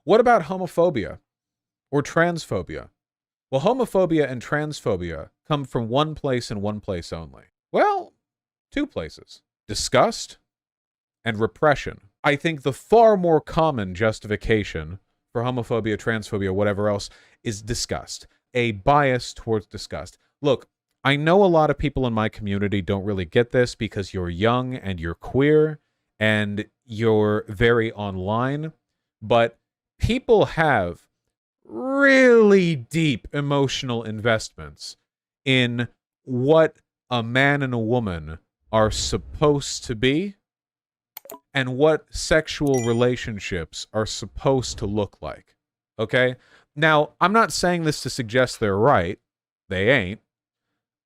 What about homophobia or transphobia? Well, homophobia and transphobia come from one place and one place only. Well, two places: disgust and repression. I think the far more common justification for homophobia, transphobia, whatever else, is disgust, a bias towards disgust. Look, I know a lot of people in my community don't really get this because you're young and you're queer and you're very online, but people have really deep emotional investments in what a man and a woman are supposed to be and what sexual relationships are supposed to look like. Okay? Now, I'm not saying this to suggest they're right. They ain't.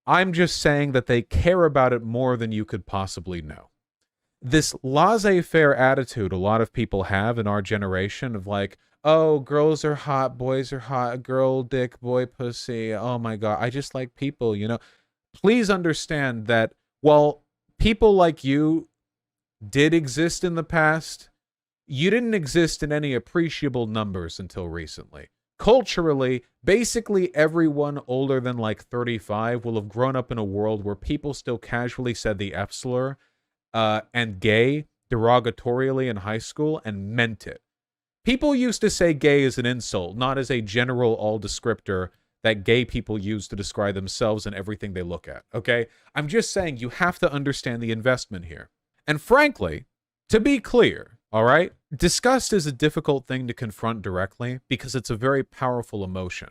I'm just saying that they care about it more than you could possibly know. This laissez-faire attitude a lot of people have in our generation of like, oh, girls are hot, boys are hot, girl, dick, boy, pussy, oh my God, I just like people, you know. Please understand that while people like you did exist in the past, you didn't exist in any appreciable numbers until recently. Culturally, basically everyone older than like 35 will have grown up in a world where people still casually said the F slur and gay derogatorily in high school and meant it. People used to say gay as an insult, not as a general all descriptor that gay people use to describe themselves and everything they look at, okay? I'm just saying you have to understand the investment here. And frankly, to be clear, all right, disgust is a difficult thing to confront directly because it's a very powerful emotion.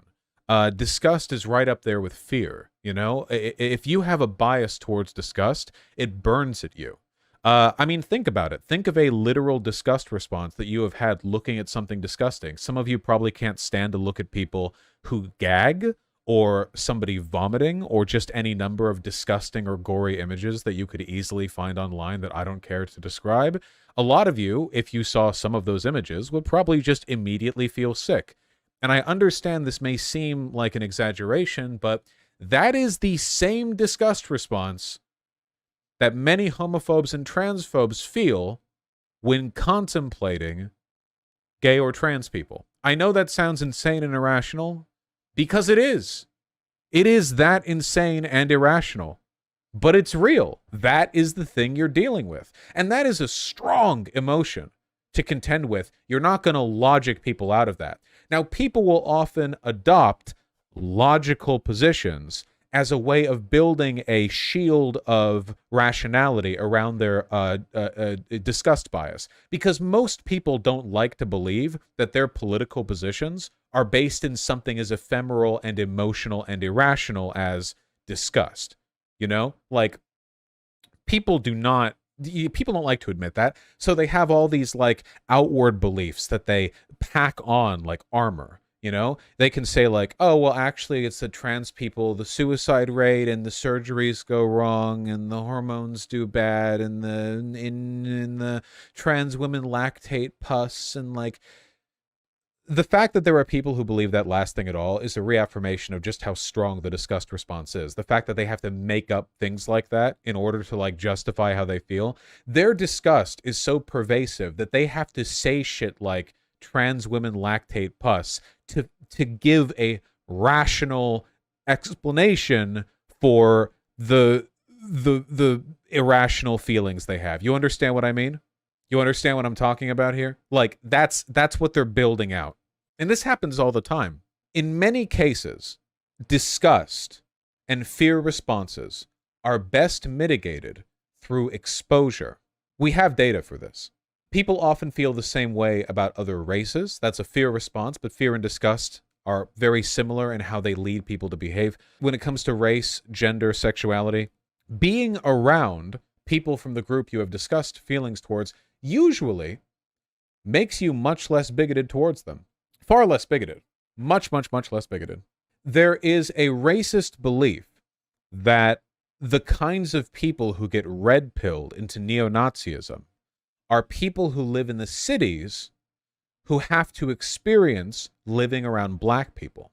Disgust is right up there with fear, you know? If you have a bias towards disgust, it burns at you. I mean, think about it. Think of a literal disgust response that you have had looking at something disgusting. Some of you probably can't stand to look at people who gag, or somebody vomiting, or just any number of disgusting or gory images that you could easily find online that I don't care to describe. A lot of you, if you saw some of those images, would probably just immediately feel sick. And I understand this may seem like an exaggeration, but that is the same disgust response that many homophobes and transphobes feel when contemplating gay or trans people. I know that sounds insane and irrational, because it is. It is that insane and irrational. But it's real. That is the thing you're dealing with. And that is a strong emotion to contend with. You're not going to logic people out of that. Now, people will often adopt logical positions as a way of building a shield of rationality around their disgust bias. Because most people don't like to believe that their political positions are based in something as ephemeral and emotional and irrational as disgust. You know? Like, people don't like to admit that, so they have all these, like, outward beliefs that they pack on like armor. You know, they can say like, oh, well, actually, it's the trans people, the suicide rate and the surgeries go wrong and the hormones do bad and the trans women lactate pus. And like, the fact that there are people who believe that last thing at all is a reaffirmation of just how strong the disgust response is. The fact that they have to make up things like that in order to like justify how they feel. Their disgust is so pervasive that they have to say shit like trans women lactate pus to give a rational explanation for the irrational feelings they have. You understand what I mean? You understand what I'm talking about here? Like, that's what they're building out. And this happens all the time. In many cases, disgust and fear responses are best mitigated through exposure. We have data for this. People often feel the same way about other races. That's a fear response, but fear and disgust are very similar in how they lead people to behave. When it comes to race, gender, sexuality, being around people from the group you have discussed feelings towards usually makes you much less bigoted towards them. Far less bigoted. Much, much, much less bigoted. There is a racist belief that the kinds of people who get red-pilled into neo-Nazism are people who live in the cities who have to experience living around black people.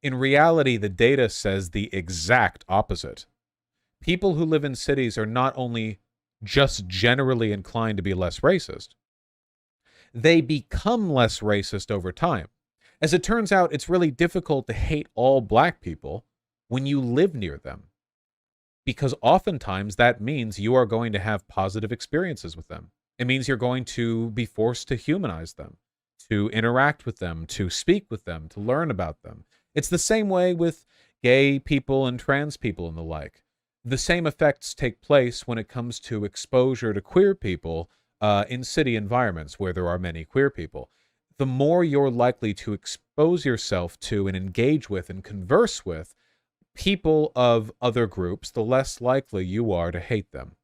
In reality, the data says the exact opposite. People who live in cities are not only just generally inclined to be less racist, they become less racist over time. As it turns out, it's really difficult to hate all black people when you live near them, because oftentimes that means you are going to have positive experiences with them. It means you're going to be forced to humanize them, to interact with them, to speak with them, to learn about them. It's the same way with gay people and trans people and the like. The same effects take place when it comes to exposure to queer people in city environments where there are many queer people. The more you're likely to expose yourself to and engage with and converse with people of other groups, the less likely you are to hate them.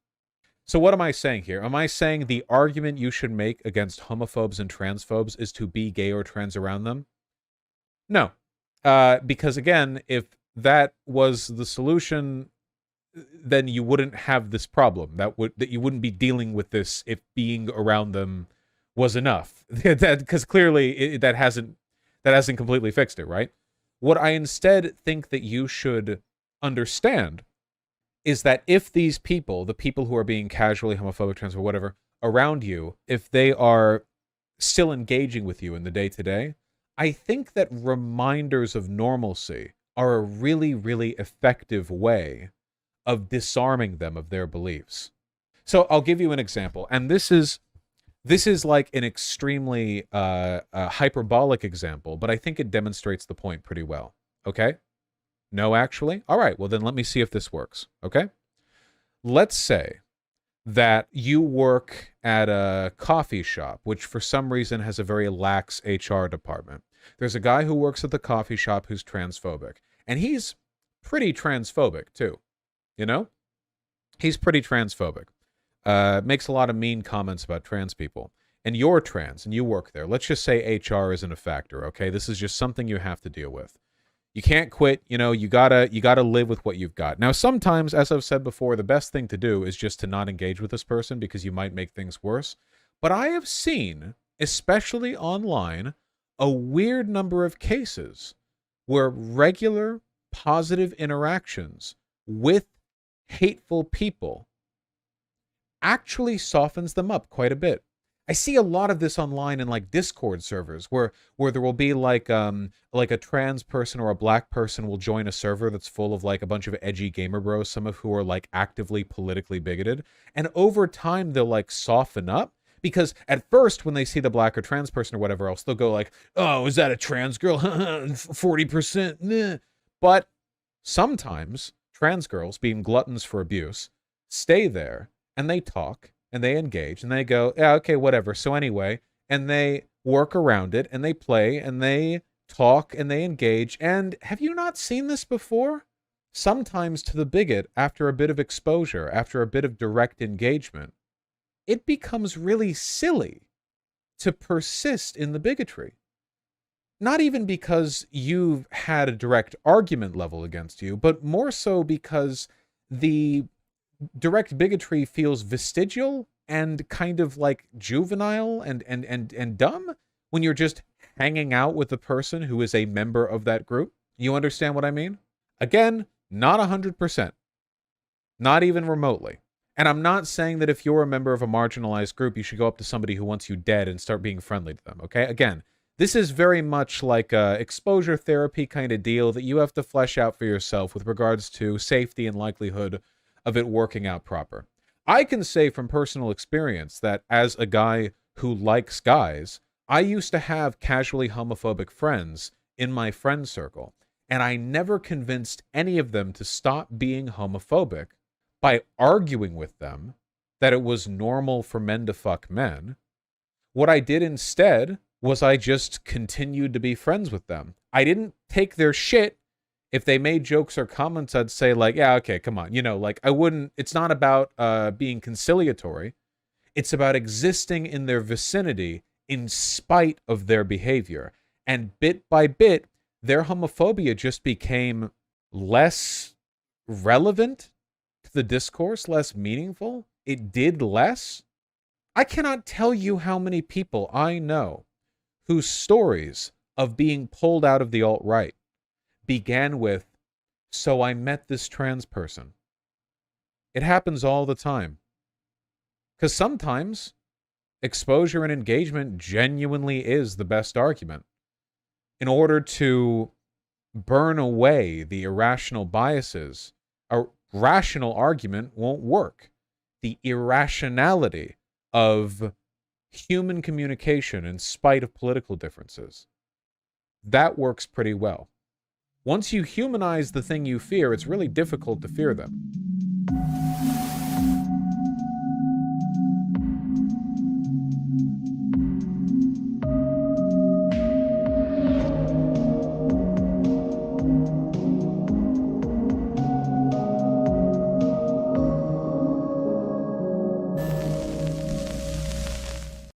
So what am I saying here? Am I saying the argument you should make against homophobes and transphobes is to be gay or trans around them? No. Because again, if that was the solution, then you wouldn't have this problem. That you wouldn't be dealing with this if being around them was enough. Because clearly that hasn't completely fixed it, right? What I instead think that you should understand is that if these people, the people who are being casually homophobic, trans, or whatever, around you, if they are still engaging with you in the day-to-day, I think that reminders of normalcy are a really, really effective way of disarming them of their beliefs. So I'll give you an example, and this is like an extremely hyperbolic example, but I think it demonstrates the point pretty well. Okay? No, actually? All right, well then let me see if this works. Okay? Let's say that you work at a coffee shop, which for some reason has a very lax HR department. There's a guy who works at the coffee shop who's transphobic, and he's pretty transphobic too. You know? He's pretty transphobic. Makes a lot of mean comments about trans people. And you're trans, and you work there. Let's just say HR isn't a factor, okay? This is just something you have to deal with. You can't quit, you know, you gotta live with what you've got. Now, sometimes, as I've said before, the best thing to do is just to not engage with this person because you might make things worse. But I have seen, especially online, a weird number of cases where regular positive interactions with hateful people actually softens them up quite a bit. I see a lot of this online in like Discord servers where there will be like a trans person or a black person will join a server that's full of like a bunch of edgy gamer bros, some of who are like actively politically bigoted, and over time they'll like soften up, because at first when they see the black or trans person or whatever else, they'll go like, "Oh, is that a trans girl? 40%." Nah. But sometimes trans girls, being gluttons for abuse, stay there and they talk and they engage and they go, "Yeah, okay, whatever. So anyway," and they work around it and they play and they talk and they engage. And have you not seen this before? Sometimes to the bigot, after a bit of exposure, after a bit of direct engagement, it becomes really silly to persist in the bigotry. Not even because you've had a direct argument level against you, but more so because the direct bigotry feels vestigial and kind of like juvenile and dumb when you're just hanging out with the person who is a member of that group. You understand what I mean? Again, not 100%. Not even remotely. And I'm not saying that if you're a member of a marginalized group, you should go up to somebody who wants you dead and start being friendly to them, okay? Again, this is very much like a exposure therapy kind of deal that you have to flesh out for yourself with regards to safety and likelihood of it working out proper. I can say from personal experience that as a guy who likes guys, I used to have casually homophobic friends in my friend circle, and I never convinced any of them to stop being homophobic by arguing with them that it was normal for men to fuck men. What I did instead was I just continued to be friends with them. I didn't take their shit. If they made jokes or comments, I'd say like, "Yeah, okay, come on." You know, like I wouldn't, it's not about being conciliatory. It's about existing in their vicinity in spite of their behavior. And bit by bit, their homophobia just became less relevant to the discourse, less meaningful. It did less. I cannot tell you how many people I know whose stories of being pulled out of the alt-right began with, "So I met this trans person." It happens all the time. Because sometimes exposure and engagement genuinely is the best argument. In order to burn away the irrational biases, a rational argument won't work. The irrationality of human communication in spite of political differences, that works pretty well. Once you humanize the thing you fear, it's really difficult to fear them.